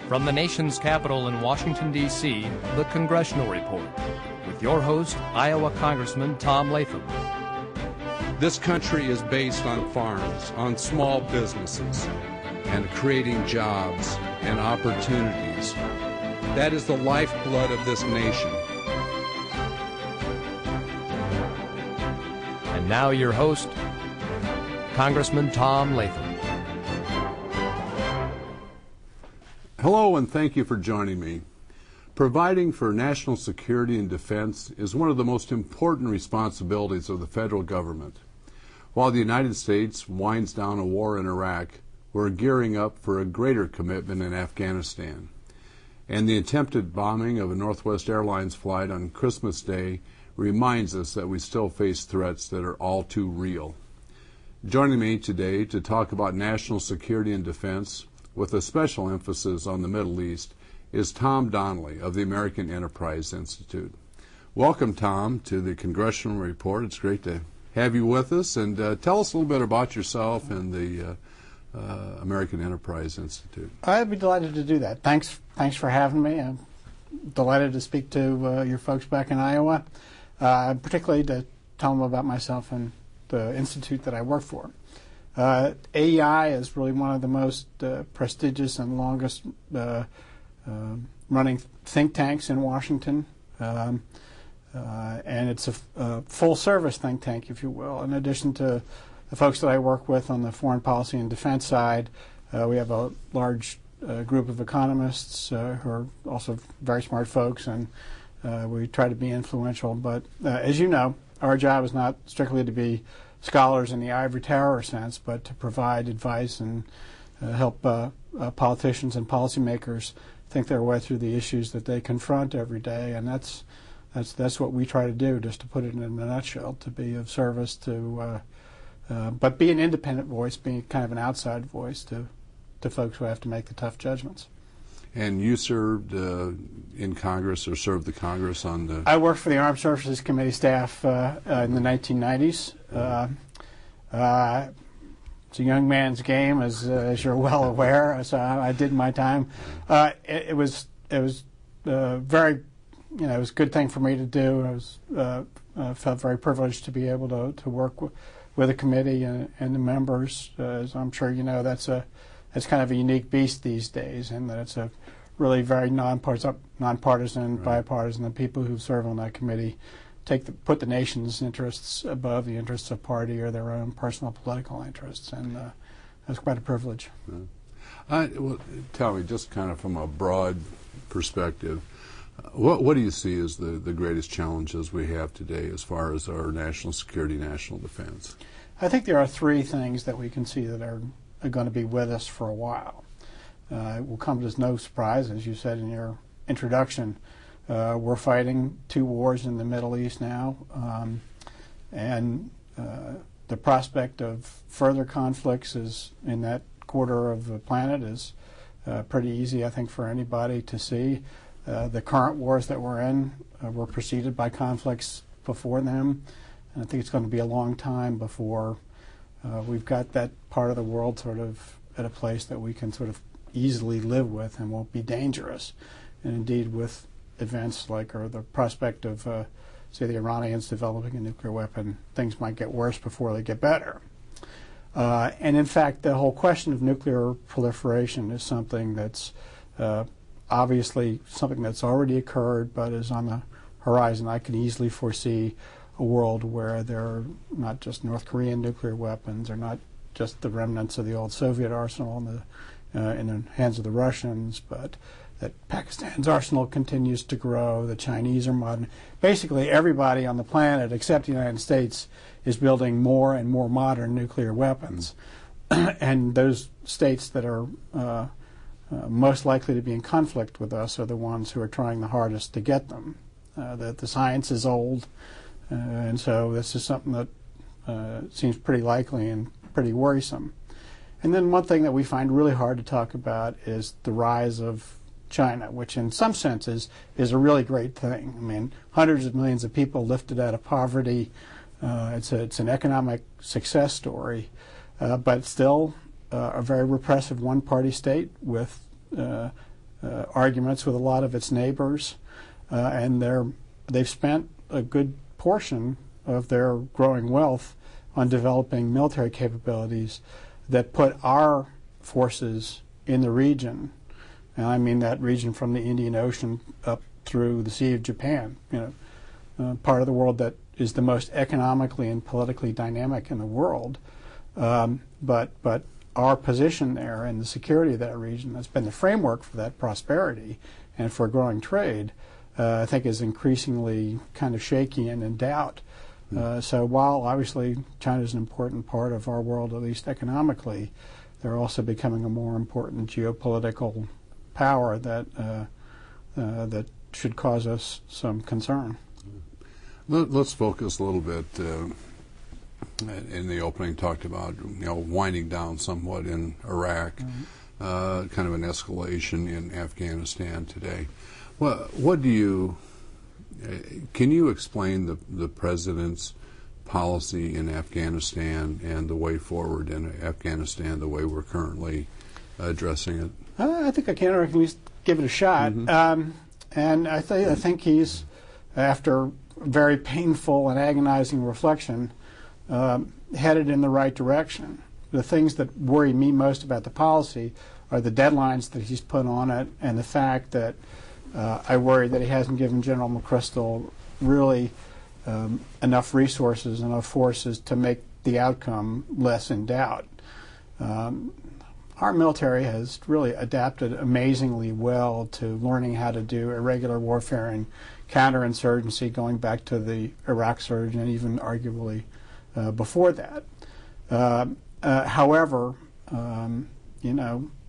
From the nation's capital in Washington, D.C., the Congressional Report, with your host, Iowa Congressman Tom Latham. This country is based on farms, on small businesses, and creating jobs and opportunities. That is the lifeblood of this nation. And now your host, Congressman Tom Latham. Hello, and thank you for joining me. Providing for national security and defense is one of the most important responsibilities of the federal government. While the United States winds down a war in Iraq, we're gearing up for a greater commitment in Afghanistan. And the attempted bombing of a Northwest Airlines flight on Christmas Day reminds us that we still face threats that are all too real. Joining me today to talk about national security and defense, with a special emphasis on the Middle East, is Tom Donnelly of the American Enterprise Institute. Welcome, Tom, to the Congressional Report. It's great to have you with us, and tell us a little bit about yourself and the American Enterprise Institute. I'd be delighted to do that. Thanks for having me. I'm delighted to speak to your folks back in Iowa, particularly to tell them about myself and the institute that I work for. AEI is really one of the most prestigious and longest running think tanks in Washington, and it's a full-service think tank, if you will. In addition to the folks that I work with on the foreign policy and defense side, we have a large group of economists who are also very smart folks, and we try to be influential. But as you know, our job is not strictly to be scholars in the ivory tower sense, but to provide advice and help politicians and policymakers think their way through the issues that they confront every day. And that's what we try to do, just to put it in a nutshell, to be of service to, but be an independent voice, being kind of an outside voice to folks who have to make the tough judgments. And you served in Congress, or served the Congress on the... I worked for the Armed Services Committee staff in the 1990s. It's a young man's game, as you're well aware. So I did my time. It was very, it was a good thing for me to do. I felt very privileged to be able to work with the committee and the members. As I'm sure you know, that's kind of a unique beast these days, and that it's a really very nonpartisan, right, bipartisan. The people who serve on that committee put the nation's interests above the interests of party or their own personal political interests, and that's quite a privilege. Well, tell me, just kind of from a broad perspective, what do you see as the greatest challenges we have today as far as our national security, national defense? I think there are three things that we can see that are going to be with us for a while. It will come as no surprise, as you said in your introduction. We're fighting two wars in the Middle East now, and the prospect of further conflicts in that quarter of the planet is pretty easy, I think, for anybody to see. The current wars that we're in were preceded by conflicts before them, and I think it's going to be a long time before we've got that part of the world sort of at a place that we can sort of easily live with and won't be dangerous. And indeed, with events like, or the prospect of, say, the Iranians developing a nuclear weapon, things might get worse before they get better. And in fact, the whole question of nuclear proliferation is something that's obviously something that's already occurred, but is on the horizon. I can easily foresee a world where there are not just North Korean nuclear weapons, or not just the remnants of the old Soviet arsenal in the hands of the Russians, but that Pakistan's arsenal continues to grow, the Chinese are modern. Basically, everybody on the planet, except the United States, is building more and more modern nuclear weapons. And those states that are most likely to be in conflict with us are the ones who are trying the hardest to get them. The science is old, and so this is something that seems pretty likely and pretty worrisome. And then one thing that we find really hard to talk about is the rise of China, which in some senses is a really great thing. I mean, hundreds of millions of people lifted out of poverty. It's an economic success story, but still a very repressive one-party state with arguments with a lot of its neighbors, and they've spent a good portion of their growing wealth on developing military capabilities that put our forces in the region, and I mean that region from the Indian Ocean up through the Sea of Japan, part of the world that is the most economically and politically dynamic in the world. But our position there and the security of that region that's been the framework for that prosperity and for growing trade, I think is increasingly kind of shaky and in doubt. So while obviously China is an important part of our world, at least economically, they're also becoming a more important geopolitical power that that should cause us some concern. Let's focus a little bit. In the opening, talked about winding down somewhat in Iraq, kind of an escalation in Afghanistan today. What do you? Can you explain the president's policy in Afghanistan and the way forward in Afghanistan, the way we're currently addressing it? I think I can at least give it a shot. And I think he's, after very painful and agonizing reflection, headed in the right direction. The things that worry me most about the policy are the deadlines that he's put on it, and the fact that I worry that he hasn't given General McChrystal really enough resources, enough forces to make the outcome less in doubt. Our military has really adapted amazingly well to learning how to do irregular warfare and counterinsurgency, going back to the Iraq surge and even arguably before that. However,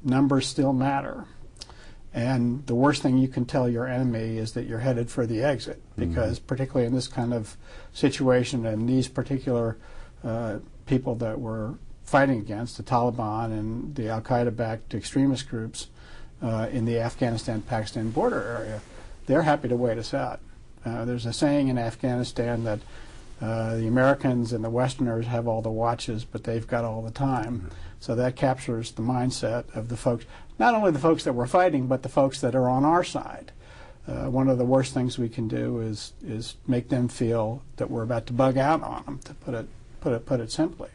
numbers still matter. And the worst thing you can tell your enemy is that you're headed for the exit, because particularly in this kind of situation and these particular people that we're fighting against, the Taliban and the al-Qaeda-backed extremist groups in the Afghanistan-Pakistan border area, they're happy to wait us out. There's a saying in Afghanistan that the Americans and the Westerners have all the watches, but they've got all the time. So that captures the mindset of the folks, not only the folks that we're fighting, but the folks that are on our side. One of the worst things we can do is make them feel that we're about to bug out on them, to put it simply.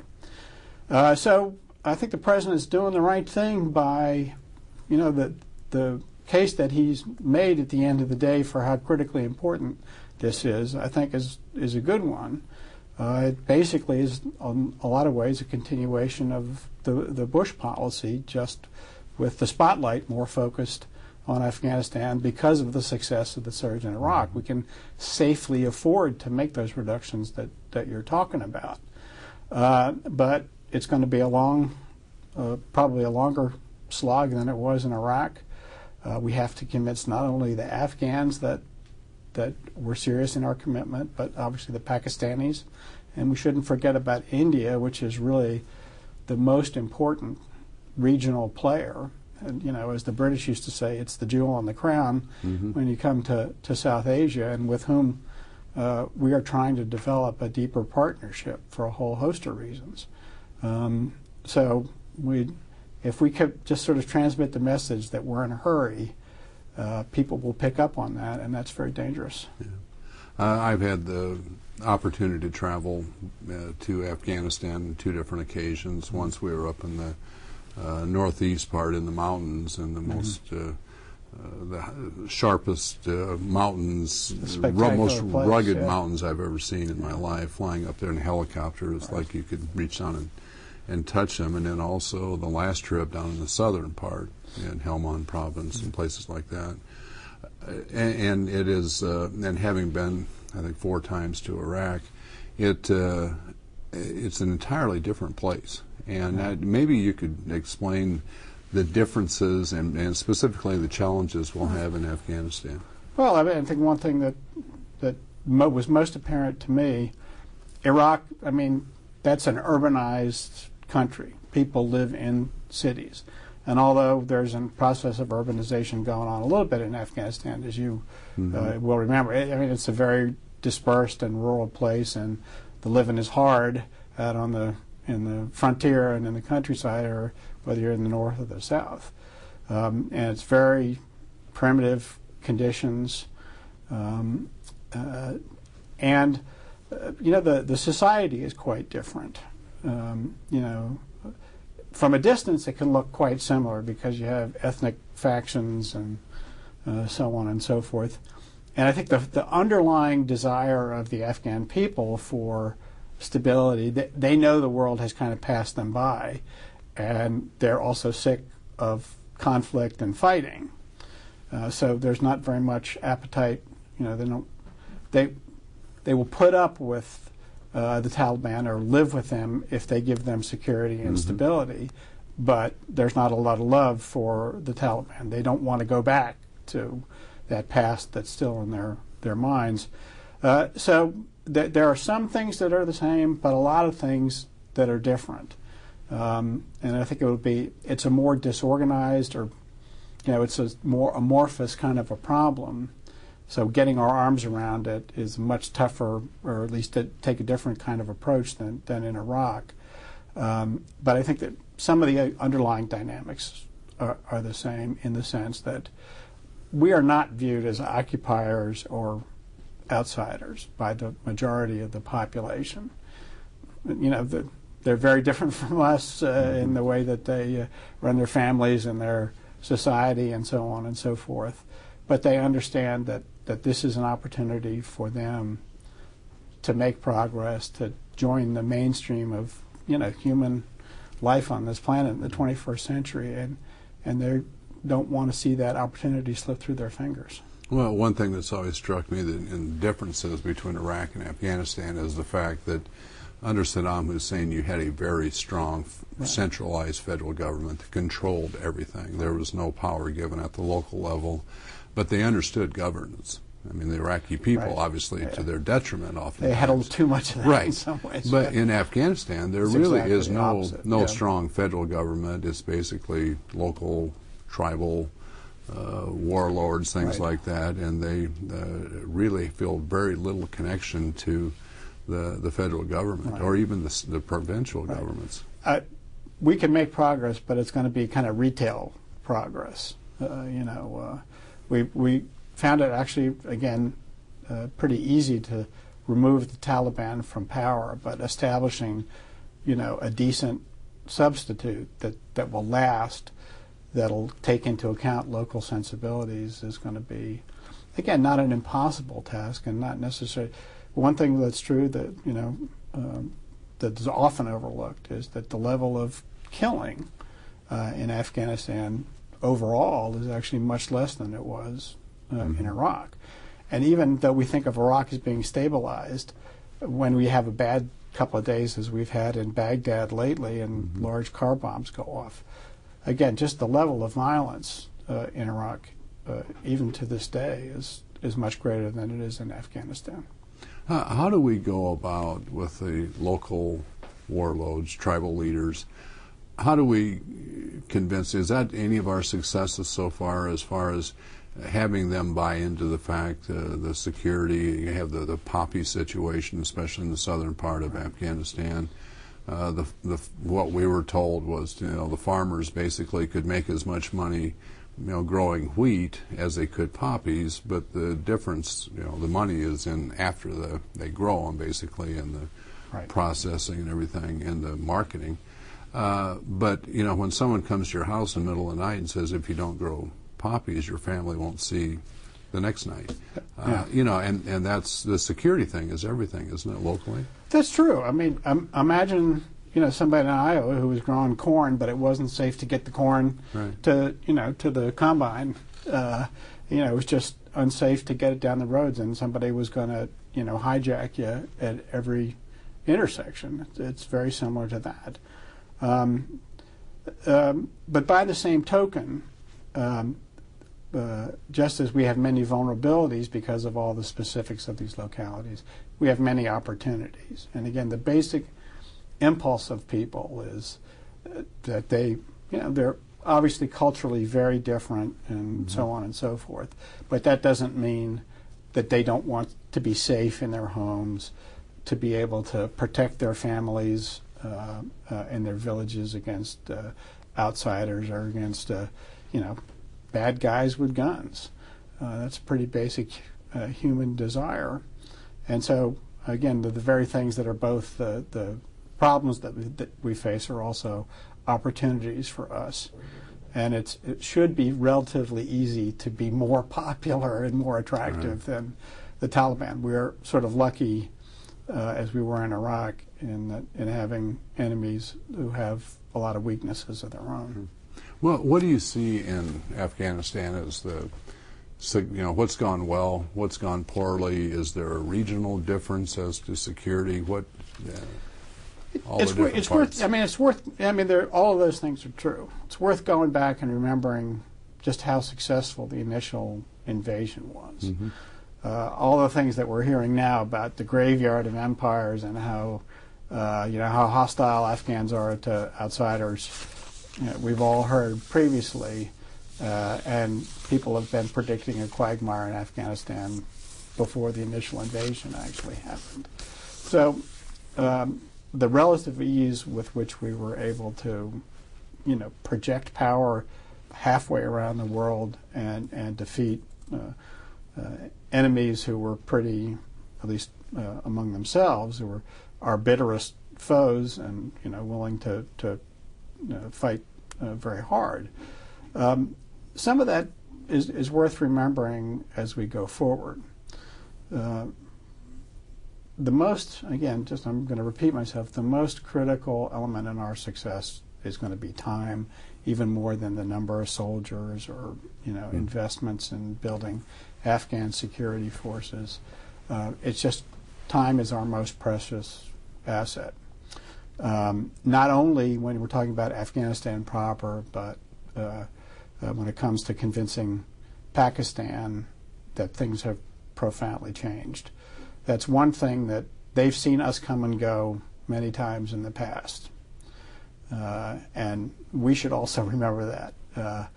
So I think the president's doing the right thing by, the case that he's made at the end of the day for how critically important this is, I think is a good one. It basically is, in a lot of ways, a continuation of the Bush policy, just with the spotlight more focused on Afghanistan because of the success of the surge in Iraq. We can safely afford to make those reductions that you're talking about. But it's going to be probably a longer slog than it was in Iraq. We have to convince not only the Afghans that we're serious in our commitment, but obviously the Pakistanis. And we shouldn't forget about India, which is really the most important regional player. And, as the British used to say, it's the jewel on the crown when you come to South Asia, and with whom we are trying to develop a deeper partnership for a whole host of reasons. So if we could just sort of transmit the message that we're in a hurry, people will pick up on that, and that's very dangerous. Yeah. I've had the opportunity to travel to Afghanistan on 2 different occasions. Once we were up in the northeast part in the mountains, and the most the sharpest mountains, most rugged mountains I've ever seen in my life. Flying up there in a helicopter, it's like you could reach down and touch them. And then also the last trip down in the southern part in Helmand province and places like that. And it is, and having been, I think, 4 times to Iraq, it's an entirely different place. And maybe you could explain the differences and specifically the challenges we'll have in Afghanistan. Well, I think one thing that was most apparent to me, Iraq, that's an urbanized country. People live in cities. And although there's a process of urbanization going on a little bit in Afghanistan, as you will remember, it's a very dispersed and rural place, and the living is hard out in the frontier and in the countryside, or whether you're in the north or the south. And it's very primitive conditions, and the society is quite different. From a distance, it can look quite similar because you have ethnic factions and so on and so forth. And I think the underlying desire of the Afghan people for stability, they know the world has kind of passed them by, and they're also sick of conflict and fighting. So there's not very much appetite. They will put up with the Taliban or live with them if they give them security and stability, but there's not a lot of love for the Taliban. They don't want to go back to that past that's still in their minds. So there are some things that are the same, but a lot of things that are different. And I think it's a more disorganized, or it's a more amorphous kind of a problem. So getting our arms around it is much tougher, or at least to take a different kind of approach than in Iraq. But I think that some of the underlying dynamics are the same, in the sense that we are not viewed as occupiers or outsiders by the majority of the population. They're very different from us in the way that they run their families and their society and so on and so forth. But they understand that this is an opportunity for them to make progress, to join the mainstream of human life on this planet in the 21st century, and they don't want to see that opportunity slip through their fingers. Well, one thing that's always struck me in differences between Iraq and Afghanistan is the fact that under Saddam Hussein you had a very strong centralized federal government that controlled everything. There was no power given at the local level, but they understood governance. I mean, the Iraqi people, obviously, to their detriment, often they had a little too much of that in some ways. But in Afghanistan, there really is no opposite. strong federal government. It's basically local, tribal warlords, things like that, and they really feel very little connection to the federal government or even the provincial governments. We can make progress, but it's going to be kind of retail progress. We found it actually, again, pretty easy to remove the Taliban from power, but establishing, a decent substitute that will last, that'll take into account local sensibilities, is going to be, again, not an impossible task, and not necessarily. One thing that's true that that is often overlooked is that the level of killing in Afghanistan overall is actually much less than it was in Iraq. And even though we think of Iraq as being stabilized, when we have a bad couple of days, as we've had in Baghdad lately, and large car bombs go off, again, just the level of violence in Iraq, even to this day, is much greater than it is in Afghanistan. How do we go about with the local warlords, tribal leaders? How do we convince? Is that any of our successes so far as having them buy into the fact, the security? You have the poppy situation, especially in the southern part of Afghanistan. What we were told was, the farmers basically could make as much money, growing wheat as they could poppies, but the difference, the money is in after they grow them, basically, in the processing and everything, and the marketing. But when someone comes to your house in the middle of the night and says, if you don't grow poppies, your family won't see the next night. And that's the security thing is everything, isn't it, locally? That's true. I mean, imagine somebody in Iowa who was growing corn, but it wasn't safe to get the corn to the combine. It was just unsafe to get it down the roads, and somebody was going to hijack you at every intersection. It's very similar to that. But by the same token, just as we have many vulnerabilities because of all the specifics of these localities, we have many opportunities. And again, the basic impulse of people is that they're obviously culturally very different and so on and so forth. But that doesn't mean that they don't want to be safe in their homes, to be able to protect their families and their villages against outsiders or against bad guys with guns. That's a pretty basic human desire. And so, again, the very things that are both the problems that we face are also opportunities for us. And it should be relatively easy to be more popular and more attractive than the Taliban. We're sort of lucky, as we were in Iraq, in having enemies who have a lot of weaknesses of their own. Well, what do you see in Afghanistan as what's gone well, what's gone poorly? Is there a regional difference as to security? All of those things are true. It's worth going back and remembering just how successful the initial invasion was. Mm-hmm. All the things that we're hearing now about the graveyard of empires and how hostile Afghans are to outsiders, we've all heard previously, and people have been predicting a quagmire in Afghanistan before the initial invasion actually happened. So the relative ease with which we were able to, project power halfway around the world and defeat enemies who were pretty, at least among themselves, who were our bitterest foes and willing to fight very hard. Some of that is worth remembering as we go forward. The most, again, I'm going to repeat myself, the most critical element in our success is going to be time, even more than the number of soldiers or investments in building Afghan security forces. It's just time is our most precious asset. Not only when we're talking about Afghanistan proper, but when it comes to convincing Pakistan that things have profoundly changed. That's one thing that they've seen us come and go many times in the past. And we should also remember that.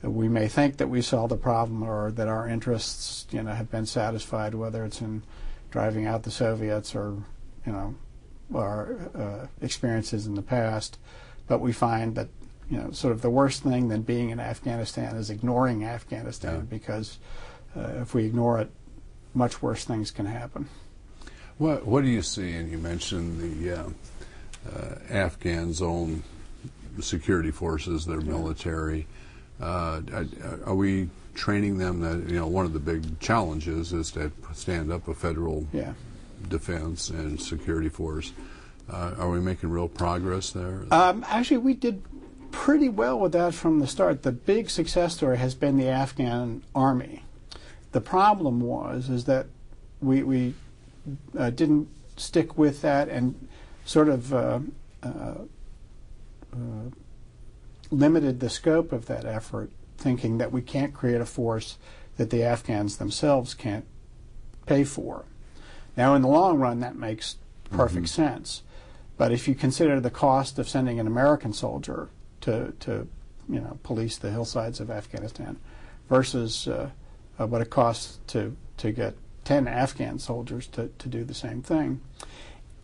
We may think that we solved the problem or that our interests, have been satisfied, whether it's in driving out the Soviets or, our experiences in the past. But we find that, sort of the worst thing than being in Afghanistan is ignoring Afghanistan, because if we ignore it, much worse things can happen. What do you see? And you mentioned the Afghans' own security forces, their military. Are we training them that, one of the big challenges is to stand up a federal defense and security force. Are we making real progress there? Actually, we did pretty well with that from the start. The big success story has been the Afghan army. The problem is that we didn't stick with that and sort of limited the scope of that effort, thinking that we can't create a force that the Afghans themselves can't pay for. Now, in the long run, that makes perfect sense. But if you consider the cost of sending an American soldier to police the hillsides of Afghanistan versus what it costs to get 10 Afghan soldiers to do the same thing.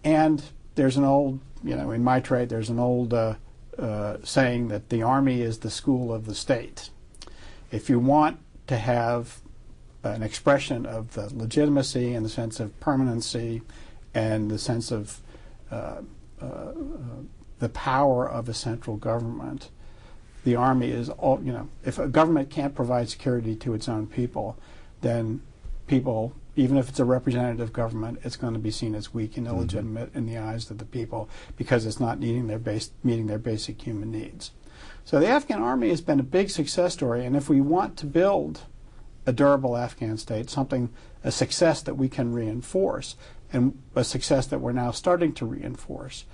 And there's an old, in my trade, there's an old saying that the Army is the school of the state. If you want to have an expression of the legitimacy and the sense of permanency and the sense of the power of a central government, the Army is all, if a government can't provide security to its own people, then people, even if it's a representative government, it's going to be seen as weak and illegitimate in the eyes of the people because it's not meeting their basic human needs. So the Afghan Army has been a big success story, and if we want to build a durable Afghan state, a success that we can reinforce, and a success that we're now starting to reinforce.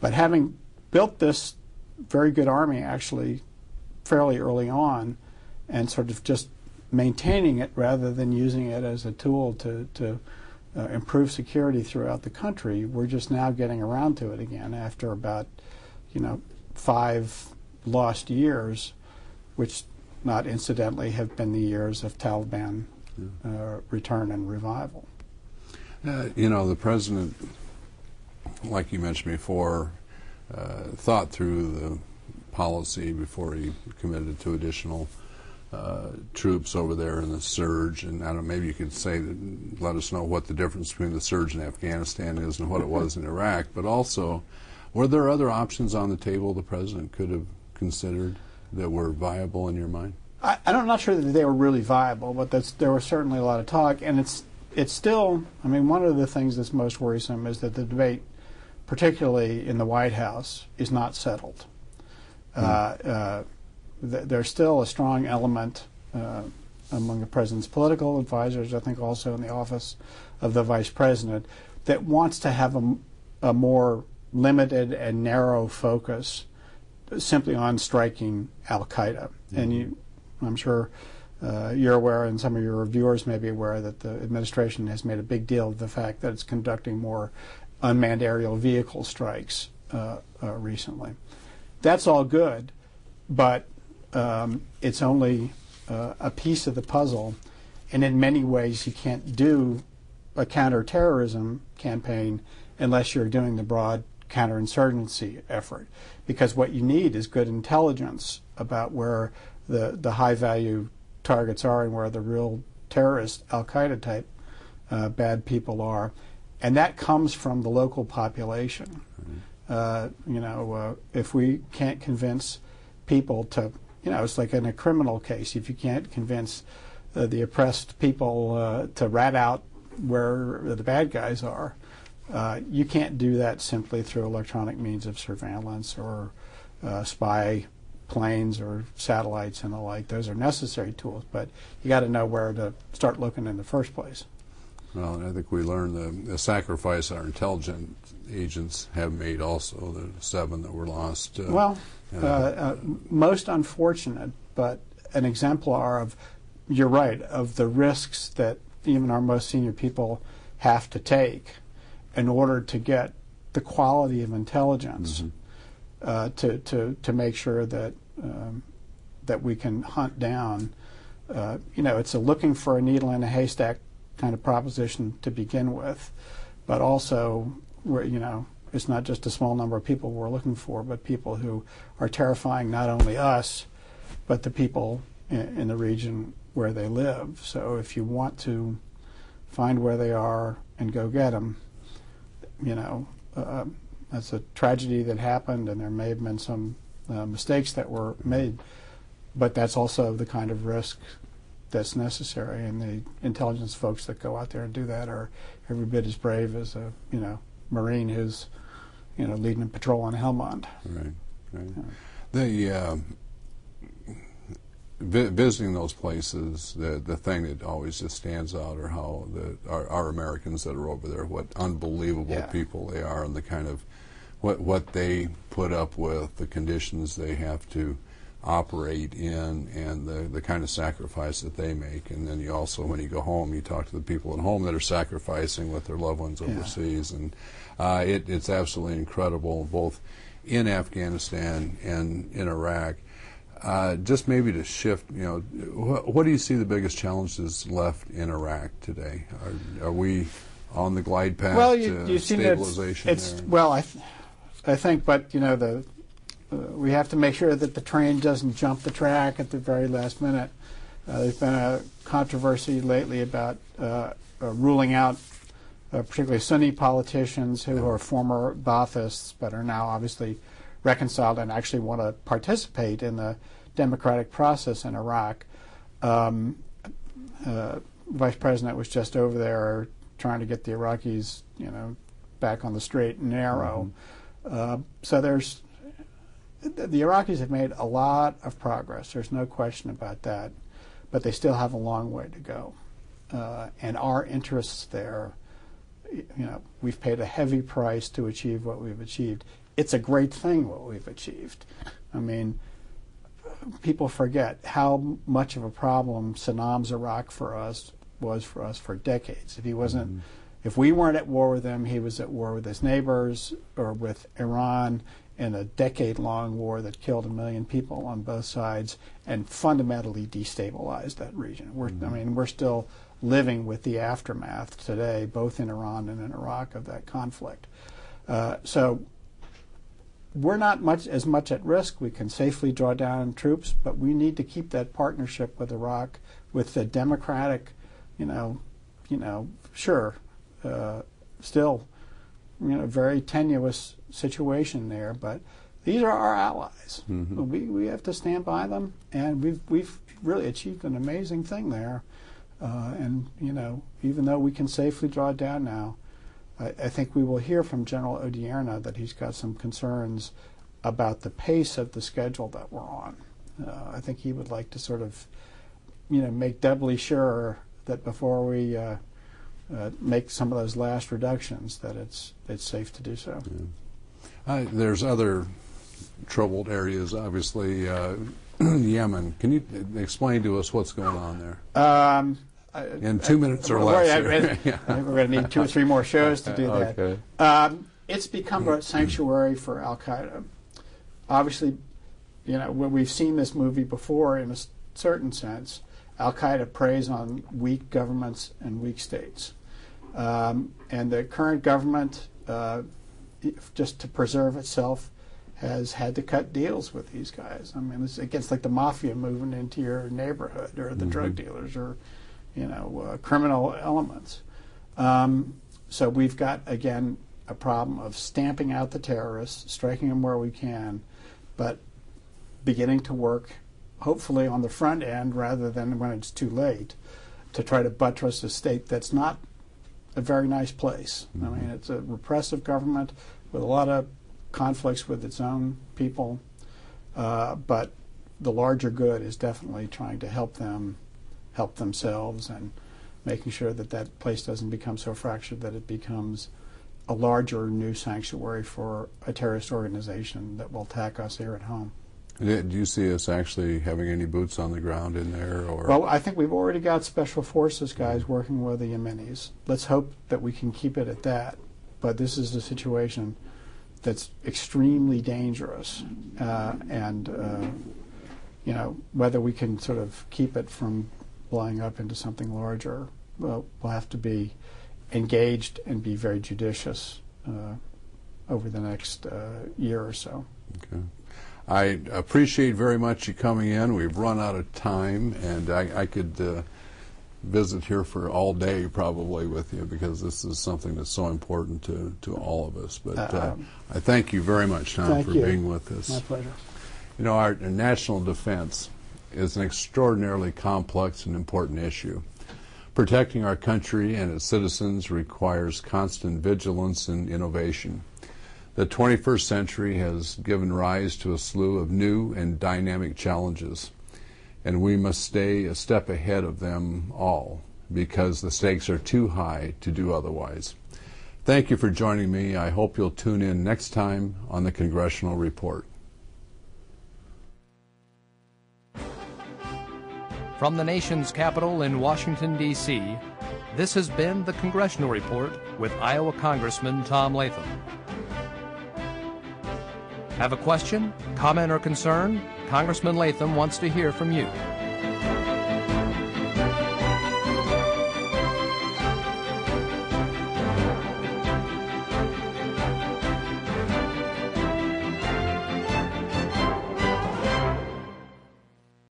But having built this very good army actually fairly early on and sort of just maintaining it rather than using it as a tool to improve security throughout the country, we're just now getting around to it again after about 5 lost years, which not incidentally have been the years of Taliban return and revival. The president, like you mentioned before, thought through the policy before he committed to additional troops over there in the surge, and I don't know, maybe you could say that, let us know what the difference between the surge in Afghanistan is and what it was in Iraq, but also, were there other options on the table the President could have considered that were viable in your mind? I'm not sure that they were really viable, but there was certainly a lot of talk, and it's still, I mean, one of the things that's most worrisome is that the debate, particularly in the White House, is not settled. There's still a strong element among the President's political advisors, I think also in the office of the Vice President, that wants to have a more limited and narrow focus simply on striking al-Qaeda. And I'm sure you're aware, and some of your viewers may be aware, that the administration has made a big deal of the fact that it's conducting more unmanned aerial vehicle strikes recently. That's all good, but it's only a piece of the puzzle, and in many ways you can't do a counterterrorism campaign unless you're doing the broad counterinsurgency effort, because what you need is good intelligence about where the high-value targets are and where the real terrorist al-Qaeda type bad people are, and that comes from the local population. If we can't convince people to, it's like in a criminal case, if you can't convince the oppressed people to rat out where the bad guys are, you can't do that simply through electronic means of surveillance or spy planes or satellites and the like. Those are necessary tools, but you got to know where to start looking in the first place. Well, I think we learned the sacrifice our intelligence agents have made also, the 7 that were lost. Most unfortunate, but an exemplar of, you're right, of the risks that even our most senior people have to take in order to get the quality of intelligence to make sure that that we can hunt down. It's a looking for a needle in a haystack kind of proposition to begin with, but also it's not just a small number of people we're looking for, but people who are terrifying not only us, but the people in the region where they live. So if you want to find where they are and go get them, that's a tragedy that happened, and there may have been some mistakes that were made, but that's also the kind of risk that's necessary, and the intelligence folks that go out there and do that are every bit as brave as a Marine who's leading a patrol on Helmand. Right. Visiting those places, the thing that always just stands out are how our Americans that are over there, what unbelievable people they are, and the kind of what they put up with, the conditions they have to operate in, and the kind of sacrifice that they make. And then you also, when you go home, you talk to the people at home that are sacrificing with their loved ones overseas, and it's absolutely incredible, both in Afghanistan and in Iraq. Just maybe to shift, what do you see the biggest challenges left in Iraq today? Are we on the glide path to stabilization? I think, but we have to make sure that the train doesn't jump the track at the very last minute. There's been a controversy lately about ruling out particularly Sunni politicians who are former Baathists but are now obviously reconciled and actually want to participate in the democratic process in Iraq. Vice President was just over there trying to get the Iraqis, back on the straight and narrow. So the Iraqis have made a lot of progress. There's no question about that, but they still have a long way to go. And our interests there, we've paid a heavy price to achieve what we've achieved. It's a great thing what we've achieved. I mean, people forget how much of a problem Saddam's Iraq was for us for decades. If he wasn't, if we weren't at war with him, he was at war with his neighbors or with Iran in a decade-long war that killed 1 million people on both sides and fundamentally destabilized that region. We're still living with the aftermath today, both in Iran and in Iraq, of that conflict. So we're not as much at risk. We can safely draw down troops, but we need to keep that partnership with Iraq, with the democratic, sure, still, very tenuous situation there, but these are our allies. Mm-hmm. We have to stand by them, and we've really achieved an amazing thing there. And even though we can safely draw it down now, I think we will hear from General Odierna that he's got some concerns about the pace of the schedule that we're on. I think he would like to sort of, make doubly sure that before we make some of those last reductions, that it's safe to do so. Yeah. There's other troubled areas, obviously. Yemen. Can you explain to us what's going on there? In 2 minutes or less. I think we're going to need 2 or 3 more shows to do that. Okay. It's become a sanctuary for Al-Qaeda. Obviously, when we've seen this movie before in a certain sense, Al-Qaeda preys on weak governments and weak states. And the current government, just to preserve itself, has had to cut deals with these guys. I mean, it's against like the mafia moving into your neighborhood, or the drug dealers, or criminal elements. So we've got, again, a problem of stamping out the terrorists, striking them where we can, but beginning to work, hopefully on the front end rather than when it's too late, to try to buttress a state that's not a very nice place. I mean, it's a repressive government with a lot of conflicts with its own people, but the larger good is definitely trying to help themselves, and making sure that that place doesn't become so fractured that it becomes a larger new sanctuary for a terrorist organization that will attack us here at home. Do you see us actually having any boots on the ground in there? Or? Well, I think we've already got special forces guys working with the Yemenis. Let's hope that we can keep it at that. But this is a situation that's extremely dangerous, and whether we can sort of keep it from blowing up into something larger, well, we'll have to be engaged and be very judicious over the next year or so. Okay. I appreciate very much you coming in. We've run out of time, and I could visit here for all day probably with you, because this is something that's so important to all of us. But I thank you very much, Tom, for being with us. My pleasure. Our national defense is an extraordinarily complex and important issue. Protecting our country and its citizens requires constant vigilance and innovation. The 21st century has given rise to a slew of new and dynamic challenges, and we must stay a step ahead of them all, because the stakes are too high to do otherwise. Thank you for joining me. I hope you'll tune in next time on the Congressional Report. From the nation's capital in Washington, D.C., this has been the Congressional Report with Iowa Congressman Tom Latham. Have a question, comment, or concern? Congressman Latham wants to hear from you.